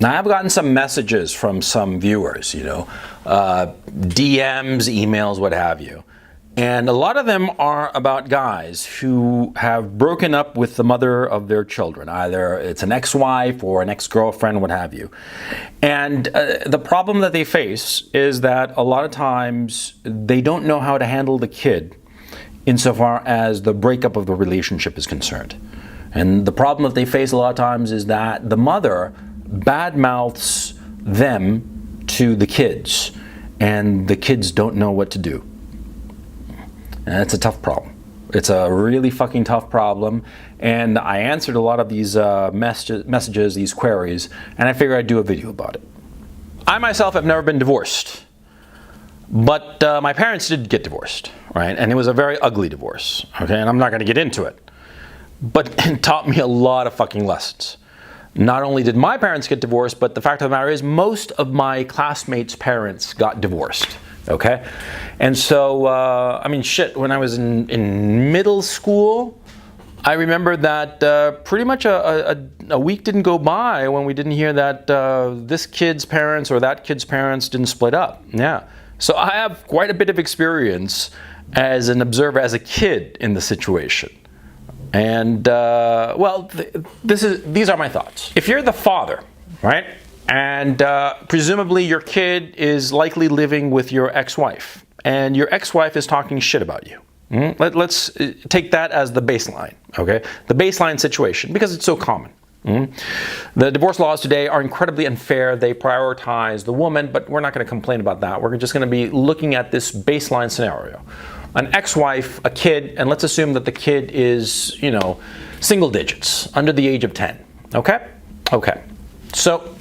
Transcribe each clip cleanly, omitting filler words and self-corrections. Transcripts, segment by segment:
Now, I've gotten some messages from some viewers, DMs, emails, what have you. And a lot of them are about guys who have broken up with the mother of their children. Either it's an ex-wife or an ex-girlfriend, what have you. And the problem that they face is that a lot of times they don't know how to handle the kid insofar as the breakup of the relationship is concerned. And the problem that they face a lot of times is that the mother badmouths them to the kids, and the kids don't know what to do. And it's a tough problem. It's a really fucking tough problem. And I answered a lot of these messages, these queries, and I figured I'd do a video about it. I myself have never been divorced, but my parents did get divorced, right? And it was a very ugly divorce, okay? And I'm not gonna get into it. But it taught me a lot of fucking lessons. Not only did my parents get divorced, but the fact of the matter is most of my classmates' parents got divorced. Okay, and so when I was in middle school, I remember that pretty much a week didn't go by when we didn't hear that this kid's parents or that kid's parents didn't split up. Yeah, so I have quite a bit of experience as an observer, as a kid in the situation. And these are my thoughts. If you're the father, right? And presumably your kid is likely living with your ex-wife, and your ex-wife is talking shit about you. Let's take that as the baseline, okay? The baseline situation, because it's so common. The divorce laws today are incredibly unfair. They prioritize the woman, but we're not going to complain about that. We're just going to be looking at this baseline scenario. An ex-wife, a kid, and let's assume that the kid is, single digits, under the age of 10, okay? Okay, so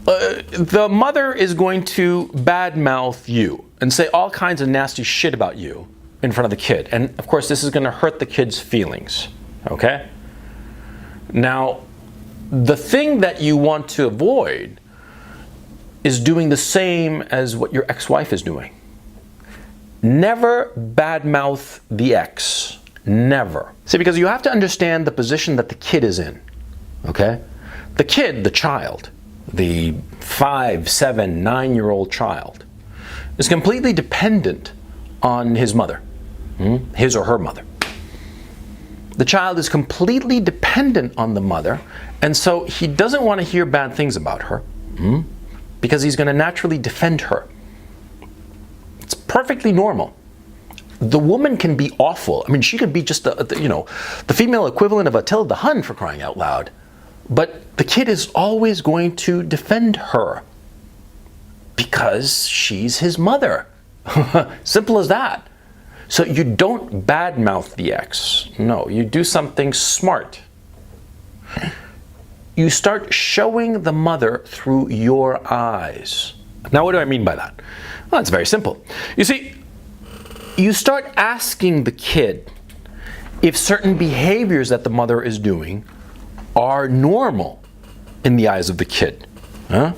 the mother is going to badmouth you and say all kinds of nasty shit about you in front of the kid. And of course, this is going to hurt the kid's feelings, okay? Now, the thing that you want to avoid is doing the same as what your ex-wife is doing. Never badmouth the ex. Never. See, because you have to understand the position that the kid is in, okay? The kid, the child, the 5, 7, 9-year-old child is completely dependent on his mother, his or her mother. The child is completely dependent on the mother, and so he doesn't want to hear bad things about her because he's going to naturally defend her. It's perfectly normal. The woman can be awful. I mean, she could be just the female equivalent of Attila the Hun, for crying out loud. But the kid is always going to defend her because she's his mother. Simple as that. So you don't badmouth the ex. No, you do something smart. You start showing the mother through your eyes. Now, what do I mean by that? Well, it's very simple. You see, you start asking the kid if certain behaviors that the mother is doing are normal in the eyes of the kid. Huh?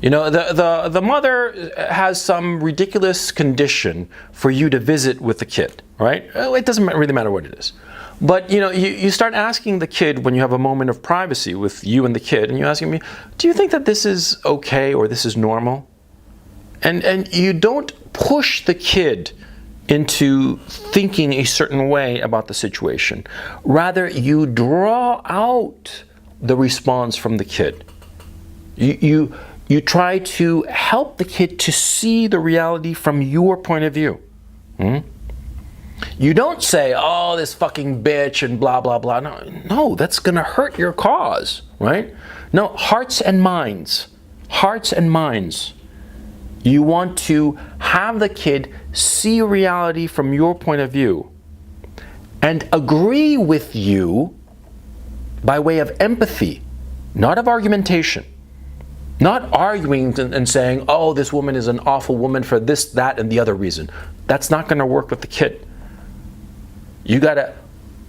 The mother has some ridiculous condition for you to visit with the kid, right? It doesn't really matter what it is. But you start asking the kid when you have a moment of privacy with you and the kid, and you're asking me, do you think that this is okay or this is normal? And you don't push the kid into thinking a certain way about the situation. Rather, you draw out the response from the kid. You try to help the kid to see the reality from your point of view. You don't say, oh, this fucking bitch and blah, blah, blah. No, that's going to hurt your cause, right? No, hearts and minds. Hearts and minds. You want to have the kid see reality from your point of view and agree with you by way of empathy, not of argumentation. Not arguing and saying, oh, this woman is an awful woman for this, that, and the other reason. That's not going to work with the kid. You got to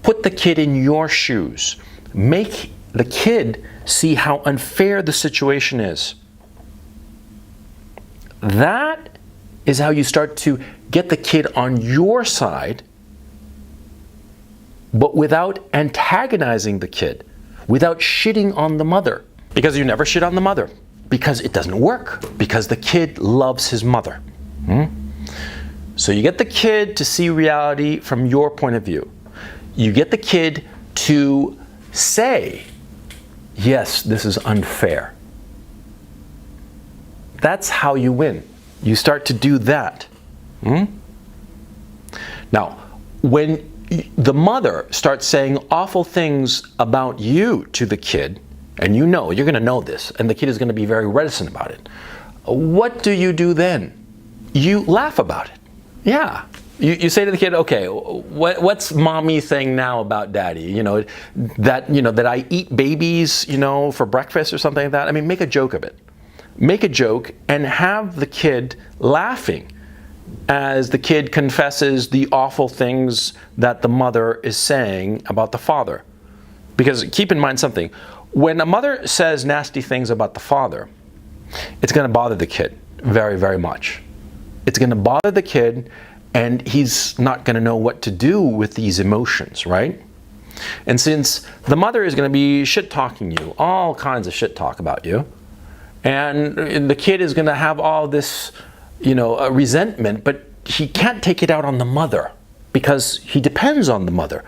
put the kid in your shoes. Make the kid see how unfair the situation is. That is how you start to get the kid on your side, but without antagonizing the kid, without shitting on the mother. Because you never shit on the mother. Because it doesn't work. Because the kid loves his mother. So you get the kid to see reality from your point of view. You get the kid to say, yes, this is unfair. That's how you win. You start to do that. Now, when the mother starts saying awful things about you to the kid, and you know, you're going to know this, and the kid is going to be very reticent about it, what do you do then? You laugh about it. Yeah. You say to the kid, okay, what's mommy saying now about daddy? That I eat babies, for breakfast or something like that. I mean, make a joke of it. Make a joke and have the kid laughing as the kid confesses the awful things that the mother is saying about the father. Because keep in mind something, when a mother says nasty things about the father, it's going to bother the kid very, very much. It's going to bother the kid, and he's not going to know what to do with these emotions, right? And since the mother is going to be shit-talking you, all kinds of shit talk about you, and the kid is going to have all this, resentment, but he can't take it out on the mother because he depends on the mother.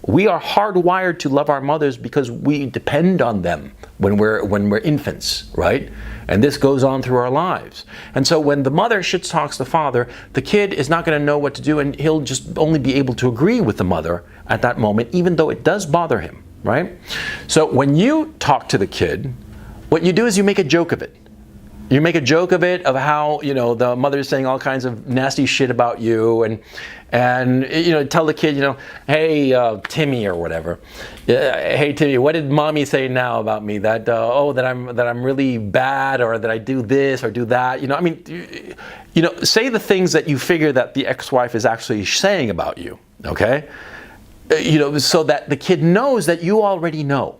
We are hardwired to love our mothers because we depend on them when we're infants, right? And this goes on through our lives. And so when the mother shit-talks the father, the kid is not going to know what to do, and he'll just only be able to agree with the mother at that moment, even though it does bother him, right? So when you talk to the kid, what you do is you make a joke of it. You make a joke of it, of how, the mother is saying all kinds of nasty shit about you, and tell the kid, hey, Timmy or whatever, hey Timmy, what did mommy say now about me? That I'm really bad, or that I do this or do that. Say the things that you figure that the ex-wife is actually saying about you. Okay, so that the kid knows that you already know.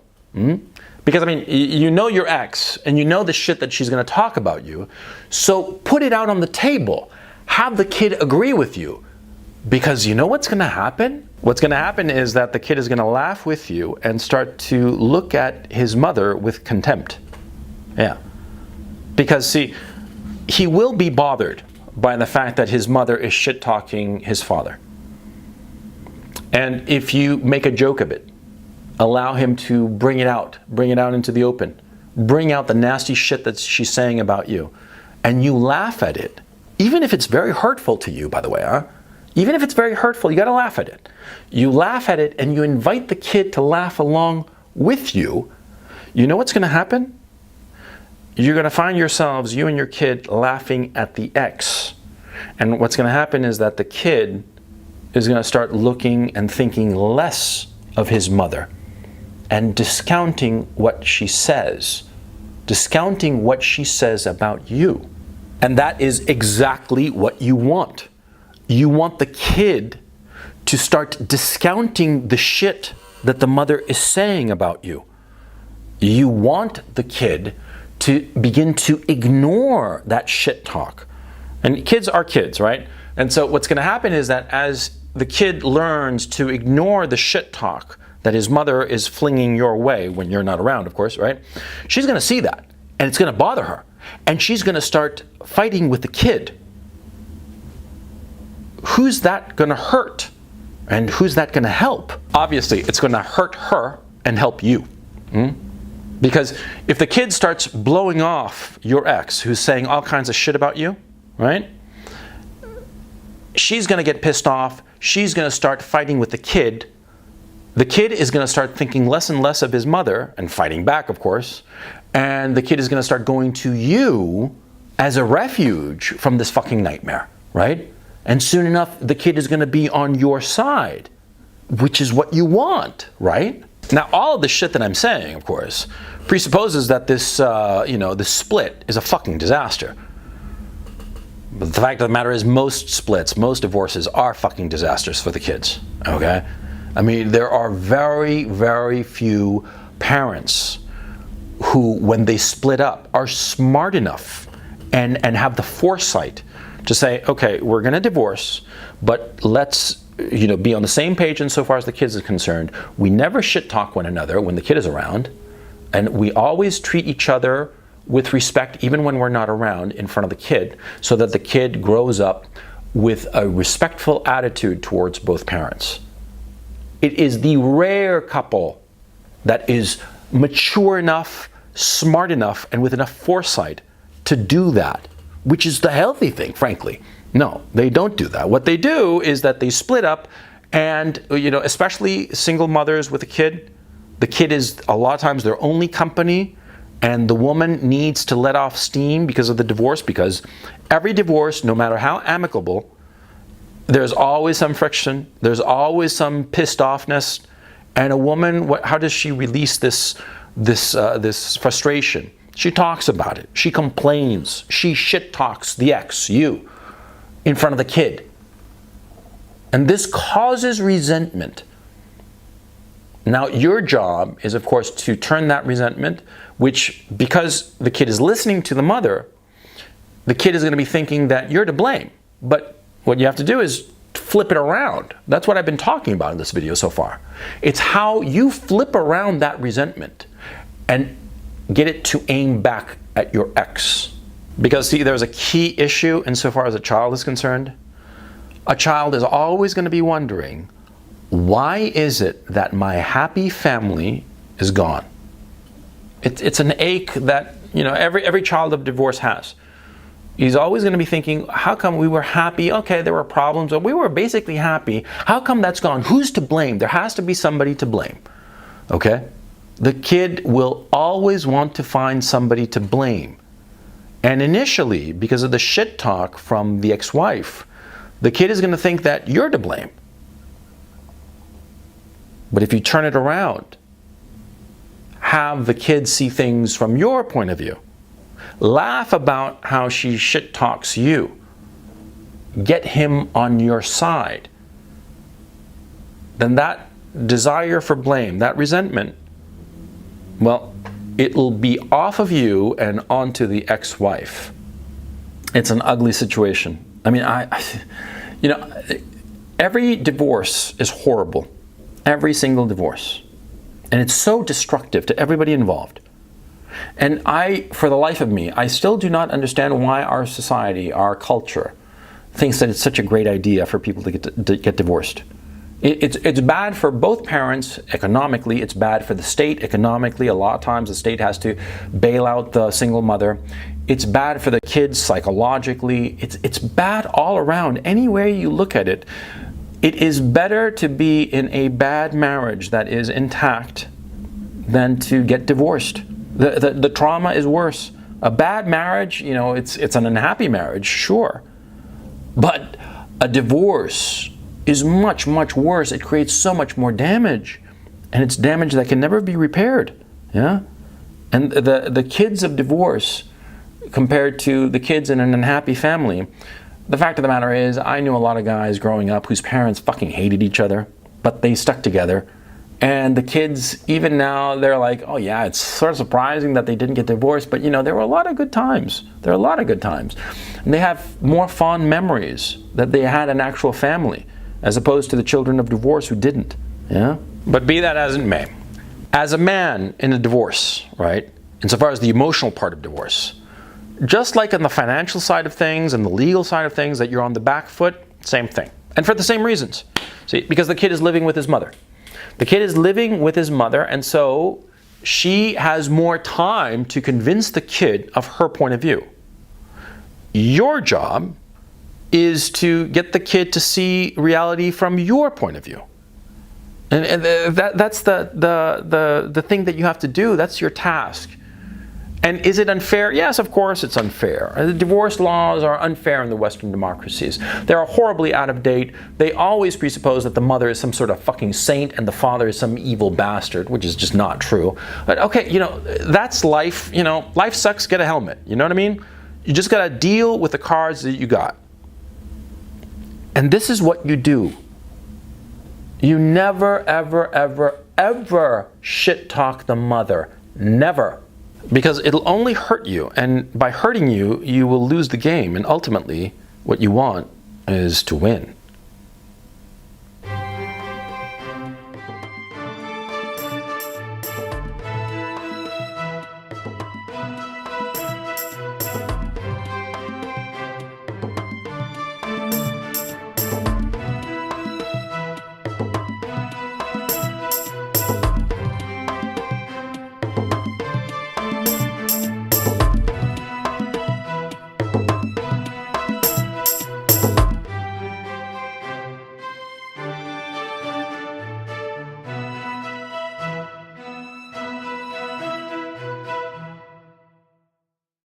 Because, you know your ex, and you know the shit that she's going to talk about you. So put it out on the table. Have the kid agree with you. Because you know what's going to happen? What's going to happen is that the kid is going to laugh with you and start to look at his mother with contempt. Yeah. Because, see, he will be bothered by the fact that his mother is shit-talking his father. And if you make a joke of it, allow him to bring it out into the open, bring out the nasty shit that she's saying about you, and you laugh at it, even if it's very hurtful to you, by the way, even if it's very hurtful, you got to laugh at it. You laugh at it, and you invite the kid to laugh along with you. You know what's going to happen? You're going to find yourselves, you and your kid, laughing at the ex. And what's going to happen is that the kid is going to start looking and thinking less of his mother, and discounting what she says about you. And that is exactly what you want. You want the kid to start discounting the shit that the mother is saying about you. You want the kid to begin to ignore that shit talk. And kids are kids, right? And so what's going to happen is that as the kid learns to ignore the shit talk that his mother is flinging your way when you're not around, of course, right? She's going to see that, and it's going to bother her. And she's going to start fighting with the kid. Who's that going to hurt? And who's that going to help? Obviously, it's going to hurt her and help you. Because if the kid starts blowing off your ex, who's saying all kinds of shit about you, right? She's going to get pissed off. She's going to start fighting with the kid. The kid is going to start thinking less and less of his mother and fighting back, of course. And the kid is going to start going to you as a refuge from this fucking nightmare, right? And soon enough, the kid is going to be on your side, which is what you want, right? Now, all of the shit that I'm saying, of course, presupposes that this, this split is a fucking disaster. But the fact of the matter is, most splits, most divorces are fucking disasters for the kids, okay? There are very, very few parents who, when they split up, are smart enough and have the foresight to say, okay, we're going to divorce, but let's be on the same page insofar as the kids are concerned. We never shit talk one another when the kid is around. And we always treat each other with respect, even when we're not around, in front of the kid, so that the kid grows up with a respectful attitude towards both parents. It is the rare couple that is mature enough, smart enough, and with enough foresight to do that, which is the healthy thing, frankly. No, they don't do that. What they do is that they split up, and, especially single mothers with a kid, the kid is a lot of times their only company, and the woman needs to let off steam because of the divorce, because every divorce, no matter how amicable, there's always some friction, there's always some pissed offness, and a woman, how does she release this frustration? She talks about it, she complains, she shit talks the ex, you, in front of the kid. And this causes resentment. Now, your job is, of course, to turn that resentment, which, because the kid is listening to the mother, the kid is going to be thinking that you're to blame. But what you have to do is flip it around. That's what I've been talking about in this video so far. It's how you flip around that resentment and get it to aim back at your ex. Because, see, there's a key issue insofar as a child is concerned. A child is always going to be wondering, why is it that my happy family is gone? It's an ache that every child of divorce has. He's always going to be thinking, how come we were happy? Okay, there were problems, but we were basically happy. How come that's gone? Who's to blame? There has to be somebody to blame. Okay? The kid will always want to find somebody to blame. And initially, because of the shit talk from the ex-wife, the kid is going to think that you're to blame. But if you turn it around, have the kid see things from your point of view, laugh about how she shit talks you, get him on your side, then that desire for blame, that resentment, well, it'll be off of you and onto the ex-wife. It's an ugly situation. I mean, every divorce is horrible. Every single divorce. And it's so destructive to everybody involved. And for the life of me, I still do not understand why our society, our culture, thinks that it's such a great idea for people to get divorced. It's bad for both parents economically. It's bad for the state economically. A lot of times the state has to bail out the single mother. It's bad for the kids psychologically. It's bad all around. Any way you look at it, it is better to be in a bad marriage that is intact than to get divorced. The trauma is worse. A bad marriage, it's an unhappy marriage, sure. But a divorce is much, much worse. It creates so much more damage. And it's damage that can never be repaired. Yeah? And the kids of divorce, compared to the kids in an unhappy family, the fact of the matter is, I knew a lot of guys growing up whose parents fucking hated each other, but they stuck together. And the kids, even now, they're like, oh yeah, it's sort of surprising that they didn't get divorced, but there were a lot of good times. There are a lot of good times. And they have more fond memories that they had an actual family, as opposed to the children of divorce who didn't. Yeah? But be that as it may, as a man in a divorce, right, insofar as the emotional part of divorce, just like on the financial side of things and the legal side of things that you're on the back foot, same thing. And for the same reasons. See, because the kid is living with his mother. The kid is living with his mother, and so she has more time to convince the kid of her point of view. Your job is to get the kid to see reality from your point of view. And that's the thing that you have to do. That's your task. And is it unfair? Yes, of course it's unfair. The divorce laws are unfair in the Western democracies. They are horribly out of date. They always presuppose that the mother is some sort of fucking saint and the father is some evil bastard, which is just not true. But okay, that's life. Life sucks, get a helmet. You know what I mean? You just gotta deal with the cards that you got. And this is what you do. You never, ever, ever, ever shit talk the mother. Never. Because it'll only hurt you, and by hurting you, you will lose the game, and ultimately, what you want is to win.